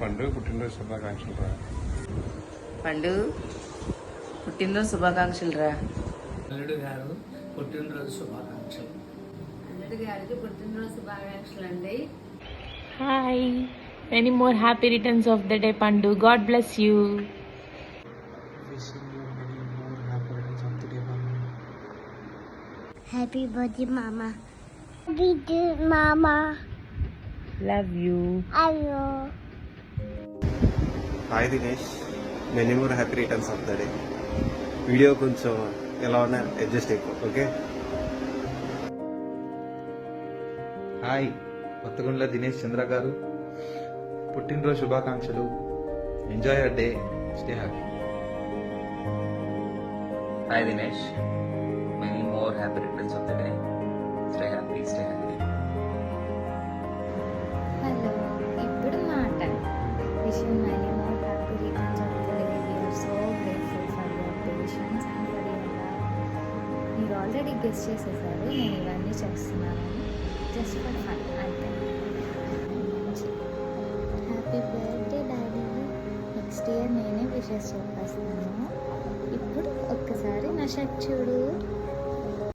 పండు పుట్టినరోజు శుభాకాంక్షలు రా. పండు పుట్టినరోజు శుభాకాంక్షలు రా. అల్లుడు గారు పుట్టినరోజు శుభాకాంక్షలు. అల్లుడు గారికి పుట్టినరోజు శుభాకాంక్షలు అండి. Hi. Many more happy returns of the day, Pandu. God bless you. Wishing you many more happy returns of the day, Pandu. Happy birthday, Mama. Happy birthday, Mama. Love you. Hello. Hi Dinesh, many more happy returns of the day. Video కొంచెం ఎలా ఉన్నా adjust అయిపో, okay? Hi, Kothagundla Dinesh Chandra garu, పుట్టినరోజు శుభాకాంక్షలు. Enjoy your day, stay happy. Hi Dinesh, many more happy returns of the day. Stay happy, stay happy. Hello, ఇప్పుడు మాట విషయం many more happy returns of the day. We are so grateful for your patience and for your love. మీరు already guessed చేసేసారు నేను ఇవన్నీ చేస్తున్నాను just for fun అంతే. Happy birthday daddy. Next year నేనే విషెస్ చెప్పేస్తాను. ఇప్పుడు ఒక్కసారి నా షర్ట్ చూడు.